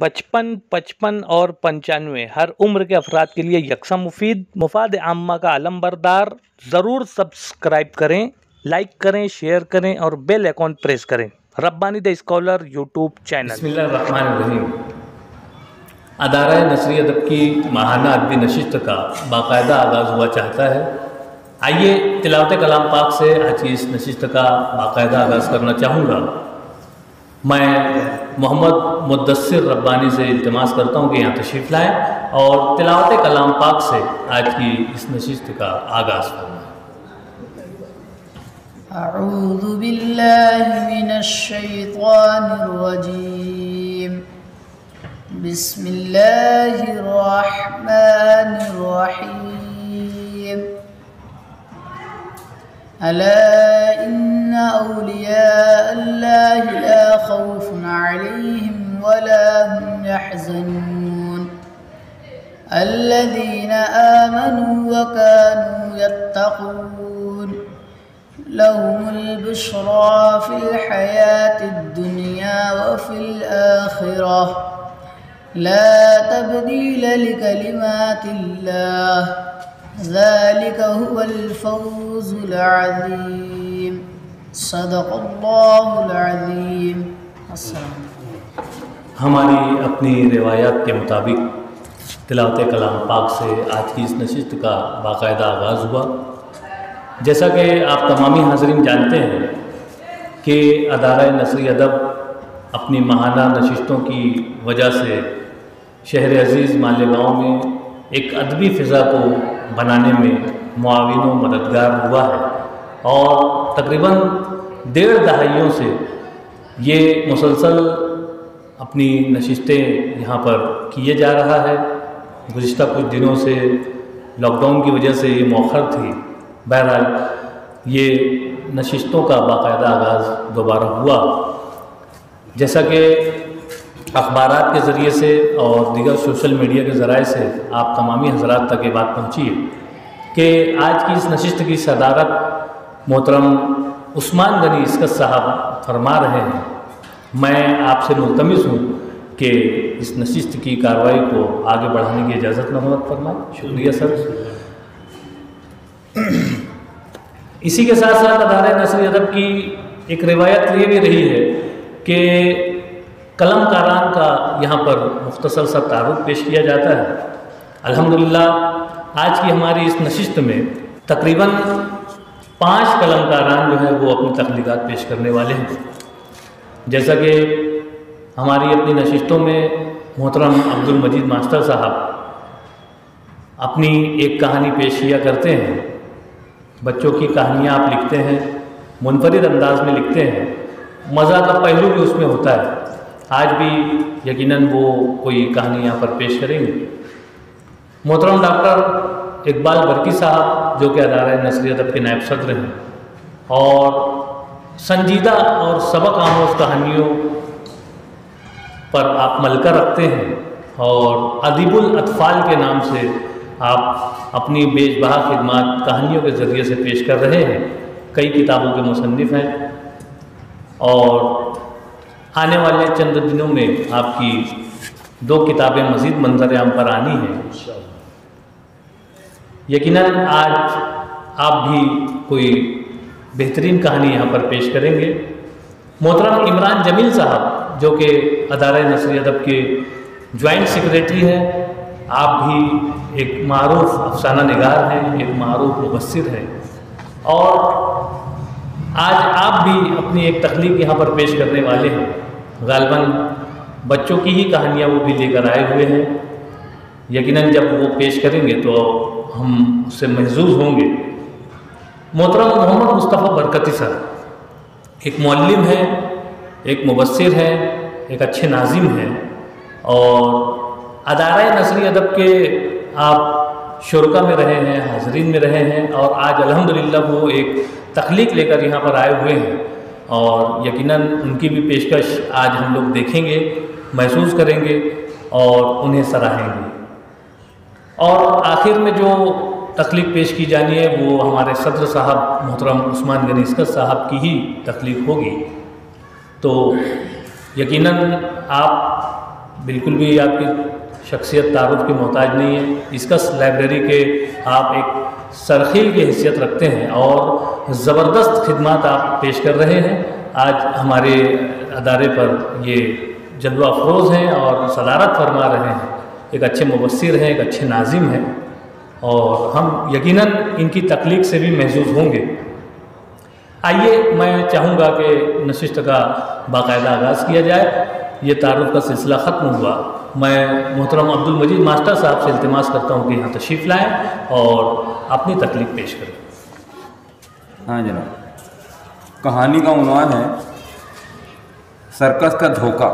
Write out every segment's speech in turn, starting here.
बचपन, 55 और 95 हर उम्र के अफराद के लिए यकसा मुफीद। मुफाद आम्मा का अलंबरदार। ज़रूर सब्सक्राइब करें, लाइक करें, शेयर करें और बेल आइकॉन प्रेस करें। Rabbani the scholar YouTube channel. बिस्मिल्लाहिर्रहमानिर्रहीम। अदारा नसरी अदब की माहाना अदबी नशिस्त का बाकायदा आगाज़ हुआ चाहता है। आइए तिलावत कलाम पाक से आज की इस नशिस्त का बाकायदा आगाज़ करना चाहूँगा। मैं मोहम्मद मुद्दस्सिर रब्बानी से इल्तिमास करता हूँ कि यहाँ तशरीफ़ लाएँ और तिलावत कलाम पाक से आज की इस नशिस्त का आगाज़ फरमाएँ। अऊज़ु बिल्लाहि मिनश शैतानिर रजीम। बिस्मिल्लाहिर रहमानिर रहीम। अला इन्ना औलिया अल्लाहि ला खौफुन अलैहिम वला हुम यहज़नून अल्लज़ीना आमनू व कानू यत्तक़ून लहुमुल बुश्रा फिल हयातिद दुनिया व फिल आखिरह ला तब्दील लिकलिमातिल्लाह ज़ालिका हुवल फ़ौज़ुल अज़ीम। सदक़ल्लाहुल अज़ीम। हमारी अपनी रिवायात के मुताबिक तिलावत कलाम पाक से आज की इस नशिस्त का बाकायदा आगाज़ हुआ। जैसा कि आप तमामी हाज़रीन जानते हैं कि अदारा नसरी अदब अपनी माहाना नशिस्तों की वजह से शहर अज़ीज़ मालेगांव में एक अदबी फ़िज़ा को बनाने में मुआविन व मददगार हुआ है और तकरीबन 1.5 दहाइयों से ये मुसलसल अपनी नशिस्तें यहाँ पर किए जा रहा है। गुज़िश्ता कुछ दिनों से लॉकडाउन की वजह से ये मौखर थी। बहरहाल ये नशिस्तों का बाकायदा आगाज़ दोबारा हुआ। जैसा कि अखबारात के ज़रिए से और दीगर सोशल मीडिया के ज़राए से आप तमामी हज़रात तक ये बात पहुँची है कि आज की इस नशिस्त की सदारत मोहतरम उस्मान गनी इसकत साहब फरमा रहे हैं। मैं आपसे मुल्तमिस हूँ कि इस नशिस्त की कार्रवाई को आगे बढ़ाने की इजाज़त नमत फरमाएं। शुक्रिया सर। इसी के साथ साथ अदारा नसरी अदब की एक रिवायत ये भी रही है कि कलमकारान का यहाँ पर मुख्तसर सा तारुफ पेश किया जाता है। अल्हम्दुलिल्लाह आज की हमारी इस नशिस्त में तकरीबन 5 कलमकारान जो है वो अपनी तख्लीक़ात पेश करने वाले हैं। जैसा कि हमारी अपनी नशिस्तों में मोहतरम अब्दुल मजीद मास्टर साहब अपनी एक कहानी पेश किया करते हैं। बच्चों की कहानियाँ आप लिखते हैं, मुनफरिद अंदाज में लिखते हैं, मज़ा का पहलू भी उसमें होता है। आज भी यकीनन वो कोई कहानी यहाँ पर पेश करेंगे। मोहतरम डॉक्टर इकबाल बरकी साहब जो कि अदारा नसरी अदब के नायब सदर हैं और संजीदा और सबक आमोज़ कहानियों पर आप मलका रखते हैं और अदीबुल अतफ़ाल के नाम से आप अपनी बेजबहा खिदमात कहानियों के ज़रिए से पेश कर रहे हैं। कई किताबों के मुसन्निफ़ हैं और आने वाले चंद दिनों में आपकी 2 किताबें मज़ीद मंज़र आम पर आनी हैं। यकीनन आज आप भी कोई बेहतरीन कहानी यहाँ पर पेश करेंगे। मोहतरम इमरान जमील साहब जो कि अदारा नसरी अदब के जॉइंट सेक्रेटरी हैं, आप भी एक मारूफ अफसाना निगार हैं, एक मारूफ मुबस्सिर हैं और आज आप भी अपनी एक तख्लीक यहाँ पर पेश करने वाले हैं। गालिबन बच्चों की ही कहानियाँ वो भी लेकर आए हुए हैं। यकीनन जब वो पेश करेंगे तो हम उससे महजूज होंगे। मोहतरम मोहम्मद मुस्तफ़ा बरकती साहब एक मौल्लिम है, एक मुबस्सिर है, एक अच्छे नाज़िम हैं और अदारा नसरी अदब के आप शुरका में रहे हैं, हाज़रीन में रहे हैं और आज अल्हम्दुलिल्लाह वो एक तख्लीक लेकर यहाँ पर आए हुए हैं और यकीनन उनकी भी पेशकश आज हम लोग देखेंगे, महसूस करेंगे और उन्हें सराहेंगे। और आखिर में जो तख्लीक पेश की जानी है वो हमारे सदर साहब मोहतरम उस्मान गनी इसकत साहब की ही तख्लीक होगी। तो यकीनन आप बिल्कुल भी आपकी शख्सियत तारुफ की मोहताज नहीं है। इसका लाइब्रेरी के आप एक सरखील की हैसियत रखते हैं और ज़बरदस्त खिदमत आप पेश कर रहे हैं। आज हमारे अदारे पर ये जल्वा अफरोज़ हैं और सदारत फरमा रहे हैं। एक अच्छे मुबस्सिर हैं, एक अच्छे नाज़िम हैं और हम यकीनन इनकी तख्लीक से भी महजूज़ होंगे। आइए, मैं चाहूँगा कि नशिस्त का बाकायदा आगाज़ किया जाए। ये तारुफ का सिलसिला ख़त्म हुआ। मैं मोहतरम अब्दुल मजीद मास्टर साहब से इल्तिमास करता हूँ कि यहाँ तशरीफ़ लाएँ और अपनी तकलीफ पेश करें। हाँ जनाब, कहानी का उन्वान है सर्कस का धोखा।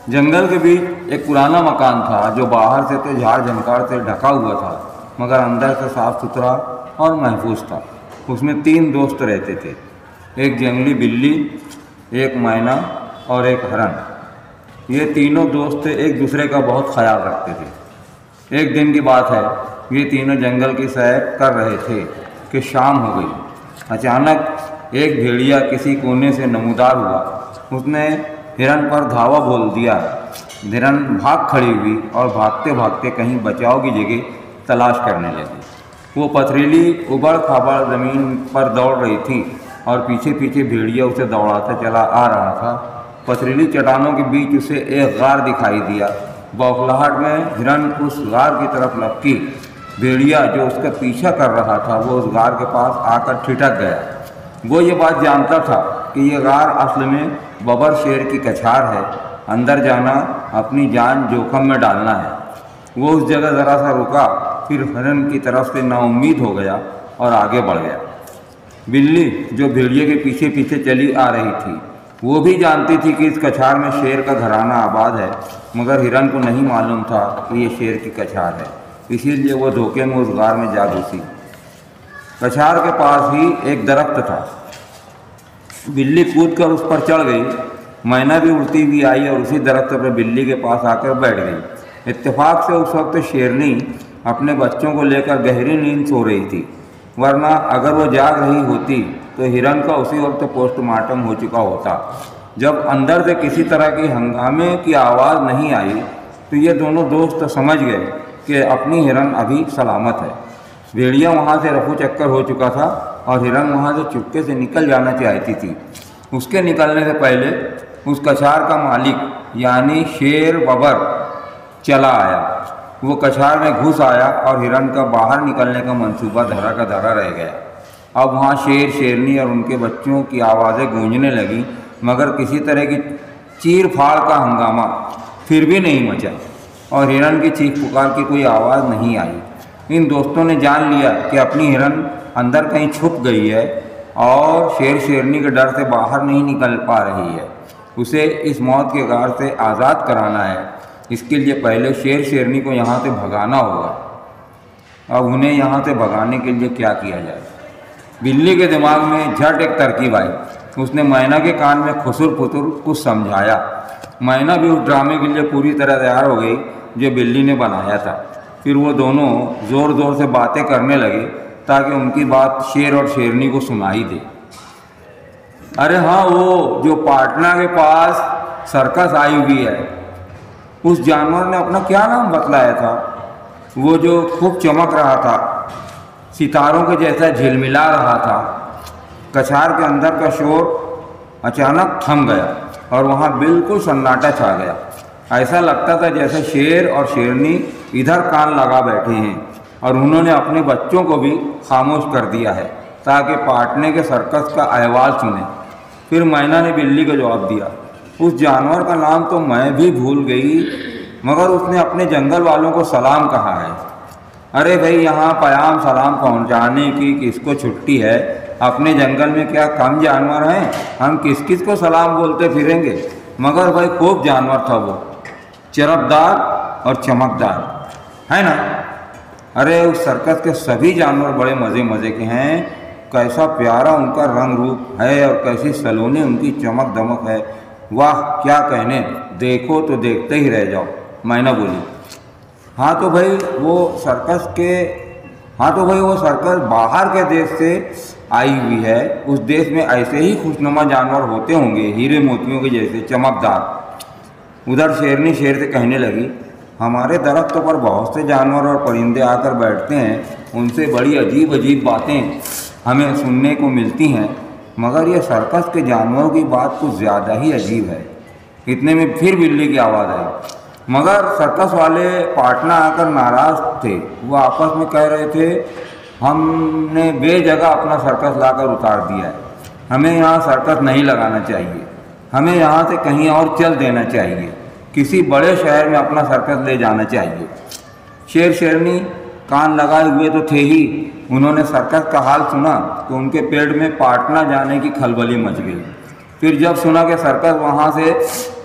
जंगल के बीच एक पुराना मकान था जो बाहर से तो झाड़ झंकार से ढका हुआ था मगर अंदर से साफ़ सुथरा और महफूज था। उसमें 3 दोस्त रहते थे, एक जंगली बिल्ली, एक मैना और एक हरन। ये तीनों दोस्त एक दूसरे का बहुत ख्याल रखते थे। एक दिन की बात है, ये तीनों जंगल की सैर कर रहे थे कि शाम हो गई। अचानक एक भेड़िया किसी कोने से नमूदार हुआ। उसने हिरन पर धावा बोल दिया। हिरन भाग खड़ी हुई और भागते भागते कहीं बचाव की जगह तलाश करने लगी। वो पथरीली उबड़ खाबड़ ज़मीन पर दौड़ रही थी और पीछे पीछे भेड़िया उसे दौड़ाता चला आ रहा था। पथरीली चट्टानों के बीच उसे एक गार दिखाई दिया। बौखलाहट में हिरन उस गार की तरफ लपकी। भेड़िया जो उसका पीछा कर रहा था वो उस गार के पास आकर ठिठक गया। वो ये बात जानता था कि ये गार असल में बबर शेर की कछार है। अंदर जाना अपनी जान जोखम में डालना है। वो उस जगह ज़रा सा रुका, फिर हिरन की तरफ से नाउम्मीद हो गया और आगे बढ़ गया। बिल्ली जो भेड़िए के पीछे पीछे चली आ रही थी, वो भी जानती थी कि इस कछार में शेर का घराना आबाद है, मगर हिरन को नहीं मालूम था कि ये शेर की कछार है। इसीलिए वो धोखे में उस गार में जा घुसी। कछार के पास ही एक दरख्त था। बिल्ली कूदकर उस पर चढ़ गई। मैना भी उड़ती हुई आई और उसी दरख्त पर बिल्ली के पास आकर बैठ गई। इत्तेफाक से उस वक्त शेरनी अपने बच्चों को लेकर गहरी नींद सो रही थी, वरना अगर वो जाग रही होती तो हिरन का उसी वक्त पोस्टमार्टम हो चुका होता। जब अंदर से किसी तरह की हंगामे की आवाज़ नहीं आई तो ये दोनों दोस्त समझ गए कि अपनी हिरन अभी सलामत है। भेड़िया वहाँ से रफू चक्कर हो चुका था और हिरन वहाँ से चुपके से निकल जाना चाहती थी। उसके निकलने से पहले उस कछार का मालिक यानी शेर बबर चला आया। वो कछार में घुस आया और हिरन का बाहर निकलने का मंसूबा धरा का धरा रह गया। अब वहाँ शेर, शेरनी और उनके बच्चों की आवाज़ें गूंजने लगी, मगर किसी तरह की चीर फाड़ का हंगामा फिर भी नहीं मचा और हिरन की चीख पुकार की कोई आवाज़ नहीं आई। इन दोस्तों ने जान लिया कि अपनी हिरन अंदर कहीं छुप गई है और शेर शेरनी के डर से बाहर नहीं निकल पा रही है। उसे इस मौत के गार से आज़ाद कराना है। इसके लिए पहले शेर शेरनी को यहाँ से भगाना होगा। अब उन्हें यहाँ से भगाने के लिए क्या किया जाए? बिल्ली के दिमाग में झट एक तरकीब आई। उसने मैना के कान में खुसुर फुसुर कुछ समझाया। मैना भी उस ड्रामे के लिए पूरी तरह तैयार हो गई जो बिल्ली ने बनाया था। फिर वो दोनों ज़ोर ज़ोर से बातें करने लगे ताकि उनकी बात शेर और शेरनी को सुनाई दे। अरे हाँ, वो जो पाटना के पास सर्कस आई हुई है, उस जानवर ने अपना क्या नाम बतलाया था? वो जो खूब चमक रहा था, सितारों के जैसा झिलमिला रहा था। कछार के अंदर का शोर अचानक थम गया और वहाँ बिल्कुल सन्नाटा छा गया। ऐसा लगता था जैसे शेर और शेरनी इधर कान लगा बैठे हैं और उन्होंने अपने बच्चों को भी खामोश कर दिया है ताकि पाटने के सर्कस का अहवाल सुने। फिर मैना ने बिल्ली को जवाब दिया, उस जानवर का नाम तो मैं भी भूल गई, मगर उसने अपने जंगल वालों को सलाम कहा है। अरे भाई, यहाँ पयाम सलाम पहुँचाने की किसको छुट्टी है? अपने जंगल में क्या कम जानवर हैं? हम किस किस को सलाम बोलते फिरेंगे? मगर भाई खूब जानवर था वो, चरपदार और चमकदार, है ना? अरे उस सर्कस के सभी जानवर बड़े मज़े मज़े के हैं। कैसा प्यारा उनका रंग रूप है और कैसी सलोनी उनकी चमक दमक है। वाह, क्या कहने, देखो तो देखते ही रह जाओ। मैना बोली। हाँ तो भाई, वो सर्कस के हाँ तो भाई वो सर्कस बाहर के देश से आई हुई है, उस देश में ऐसे ही खुशनुमा जानवर होते होंगे, हीरे मोतियों के जैसे चमकदार। उधर शेरनी शेर से कहने लगी, हमारे दरख्तों पर बहुत से जानवर और परिंदे आकर बैठते हैं, उनसे बड़ी अजीब अजीब बातें हमें सुनने को मिलती हैं, मगर ये सर्कस के जानवरों की बात कुछ ज़्यादा ही अजीब है। इतने में फिर बिल्ली की आवाज़ आई, मगर सर्कस वाले पार्टनर आकर नाराज़ थे। वो आपस में कह रहे थे, हमने बेजगह अपना सर्कस लाकर उतार दिया है, हमें यहाँ सर्कस नहीं लगाना चाहिए, हमें यहाँ से कहीं और चल देना चाहिए, किसी बड़े शहर में अपना सर्कस ले जाना चाहिए। शेर शेरनी कान लगाए हुए तो थे ही, उन्होंने सर्कस का हाल सुना तो उनके पेट में पाटना जाने की खलबली मच गई। फिर जब सुना कि सर्कस वहाँ से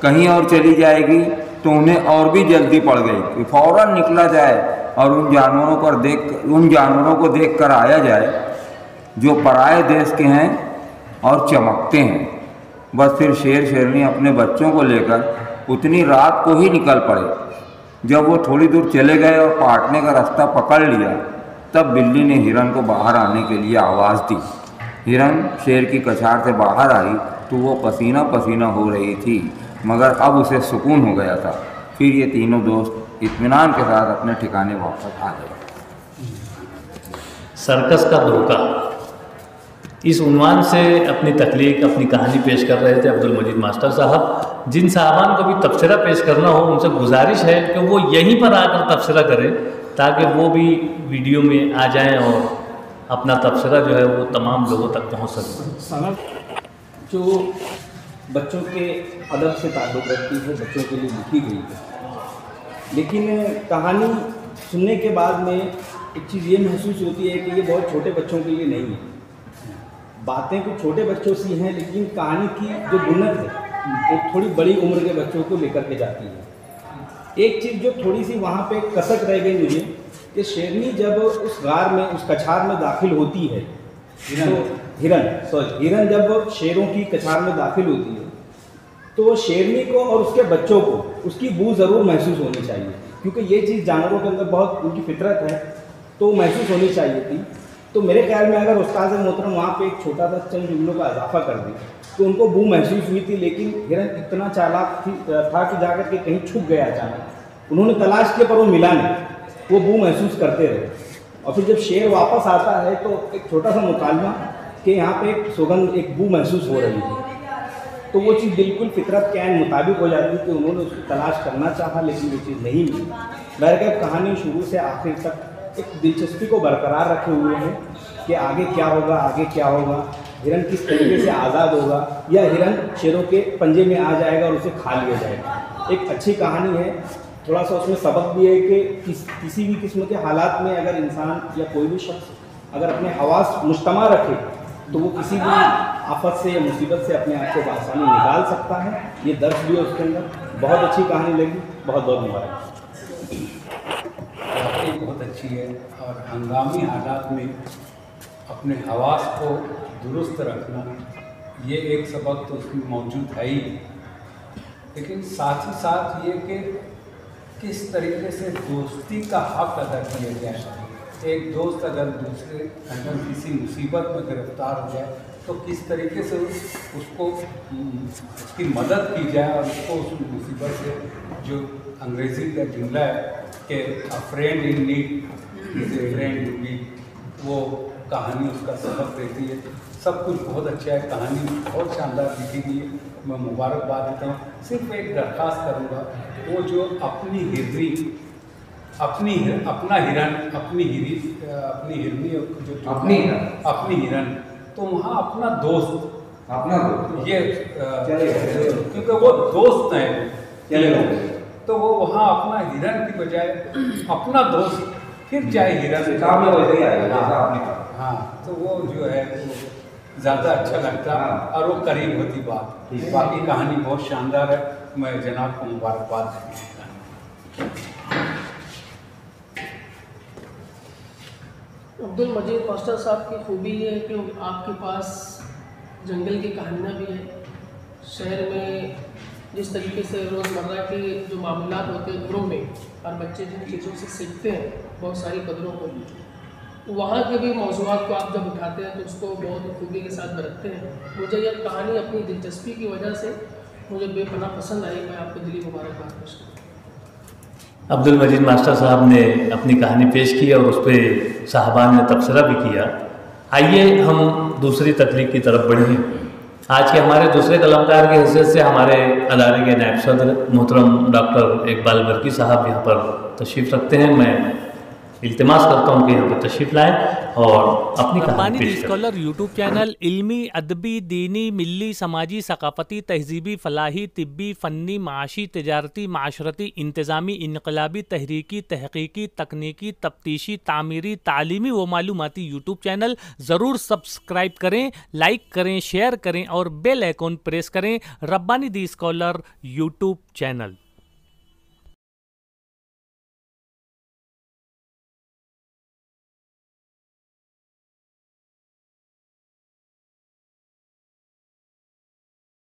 कहीं और चली जाएगी तो उन्हें और भी जल्दी पड़ गई कि फौरन निकला जाए और उन जानवरों को देख कर आया जाए जो पराए देश के हैं और चमकते हैं। बस फिर शेर शेरनी अपने बच्चों को लेकर उतनी रात को ही निकल पड़े। जब वो थोड़ी दूर चले गए और पाटने का रास्ता पकड़ लिया, तब बिल्ली ने हिरन को बाहर आने के लिए आवाज़ दी। हिरन शेर की कछार से बाहर आई तो वो पसीना पसीना हो रही थी, मगर अब उसे सुकून हो गया था। फिर ये तीनों दोस्त इत्मीनान के साथ अपने ठिकाने वापस आ गए। सर्कस का धोखा, इस उन्वान से अपनी तख्लीक, अपनी कहानी पेश कर रहे थे अब्दुल मजीद मास्टर साहब। जिन साहबान को भी तबसरा पेश करना हो, उनसे गुजारिश है कि वो यहीं पर आकर तबसरा करें, ताकि वो भी वीडियो में आ जाएं और अपना तबसरा जो है वो तमाम लोगों तक पहुंच सके। सनद जो बच्चों के अदब से ताल्लुक़ रखती है, बच्चों के लिए लिखी गई है, लेकिन कहानी सुनने के बाद में एक चीज़ ये महसूस होती है कि ये बहुत छोटे बच्चों के लिए नहीं है। बातें कुछ छोटे बच्चों सी हैं, लेकिन कहानी की जो बुनियाद है वो थोड़ी बड़ी उम्र के बच्चों को लेकर के जाती है। एक चीज़ जो थोड़ी सी वहाँ पे कसक रह गई मुझे, कि शेरनी जब उस गार में, उस कछार में दाखिल होती है, हिरन जब शेरों की कछार में दाखिल होती है, तो शेरनी को और उसके बच्चों को उसकी बू ज़रूर महसूस होनी चाहिए, क्योंकि ये चीज़ जानवरों के अंदर बहुत उनकी फितरत है, तो महसूस होनी चाहिए थी। तो मेरे ख्याल में अगर उस्ताद मोहतरम वहाँ पे एक छोटा सा चंद जुमलों का इजाफा कर दें तो उनको बू महसूस हुई थी। लेकिन हिरन इतना चालाक था कि जाकर के कहीं छुप गया अचानक। उन्होंने तलाश किया पर वो मिला नहीं, वो बू महसूस करते रहे। और फिर जब शेर वापस आता है तो एक छोटा सा मुकालमा कि यहाँ पे एक सुगंध, एक बू महसूस हो रही थी, तो वो चीज़ बिल्कुल फितरत के आइन मुताबिक हो जाती है कि उन्होंने उसकी तलाश करना चाहा, लेकिन वो चीज़ नहीं मिली। बहरकैफ कहानी शुरू से आखिर तक एक दिलचस्पी को बरकरार रखे हुए हैं कि आगे क्या होगा, आगे क्या होगा, हिरन किस तरीके से आज़ाद होगा, या हिरन शेरों के पंजे में आ जाएगा और उसे खा लिया जाएगा। एक अच्छी कहानी है। थोड़ा सा उसमें सबक भी है कि किसी भी किस्म के हालात में अगर इंसान या कोई भी शख्स अगर अपने हवास मुश्तमा रखे तो वो किसी भी आफत से या मुसीबत से अपने आप को बआसानी निकाल सकता है। ये दर्श भी है उसके अंदर। बहुत अच्छी कहानी लगी, बहुत बहुत मुबारक। बहुत अच्छी है और हंगामी हालात में अपने हवास को दुरुस्त रखना, ये एक सबक तो उसमें मौजूद है ही, लेकिन साथ ही साथ ये कि किस तरीके से दोस्ती का हक अदा किया जाए। एक दोस्त अगर दूसरे अगर किसी मुसीबत में गिरफ्तार हो जाए तो किस तरीके से उसको उसकी मदद की जाए और उसको उस मुसीबत से, जो अंग्रेज़ी का जुमला है कि अ friend in need is a friend in need, वो कहानी उसका सबक देती है। सब कुछ बहुत अच्छा है, कहानी बहुत शानदार लिखी गई है, मैं मुबारकबाद देता हूँ। सिर्फ एक दरख्वास्त करूँगा, वो जो अपनी हिरनी, अपना हिरन, अपनी हिरनी जो अपनी हिरन, तो वहाँ अपना दोस्त ये क्योंकि वो दोस्त हैं, तो वो वहाँ अपना हिरन की बजाय अपना दोस्त, फिर चाहे हिरन वैसे ही आएगा। हाँ, तो वो जो है वो ज़्यादा अच्छा लगता और वो करीब होती बात। बाकी कहानी बहुत शानदार है, मैं जनाब को मुबारकबाद देता हूँ। अब्दुल मजीद मास्टर साहब की खूबी ये है कि आपके पास जंगल की कहानियाँ भी हैं। शहर में जिस तरीके से रोज़मर्रा के जो मामलात होते हैं घरों में, और बच्चे जिन चीज़ों से सीखते हैं, बहुत सारी कदरों को भी, वहाँ के भी मौज़ूआत को आप जब उठाते हैं तो उसको बहुत खूबी के साथ बरतते हैं। मुझे यह कहानी अपनी दिलचस्पी की वजह से मुझे बेपनाह पसंद आई। मैं आपको दिली मुबारकबाद पेश करता हूँ। अब्दुल मजीद मास्टर साहब ने अपनी कहानी पेश की और उस पर साहबान ने तबसरा भी किया। आइए हम दूसरी तकलीफ की तरफ बढ़ें। आज के हमारे दूसरे कलमकार की हैसियत से हमारे अदारे के नायब सदर मोहतरम डॉक्टर इकबाल बर्की साहब यहाँ पर तशरीफ़ रखते हैं। मैं इल्तिमास करता हूँ कि यहाँ पर तशरीफ़ लाएँ और अपनी कहानी पेश करें। स्कॉलर यूट्यूब चैनल इल्मी, अदबी, दीनी, मिल्ली, समाजी, सकाफ़ती, तहजीबी, फलाही, तिब्बी, फ़न्नी, माशी, तिजारती, माशरती, इंतज़ामी, इनकलाबी, तहरीकी, तहक़ीक़ी, तकनीकी, तफ्तीशी, तामीरी, तालीमी व मालूमाती यूट्यूब चैनल ज़रूर सब्सक्राइब करें, लाइक करें, शेयर करें और बेल आइकॉन प्रेस करें। रब्बानी दी स्कॉलर यूट्यूब चैनल।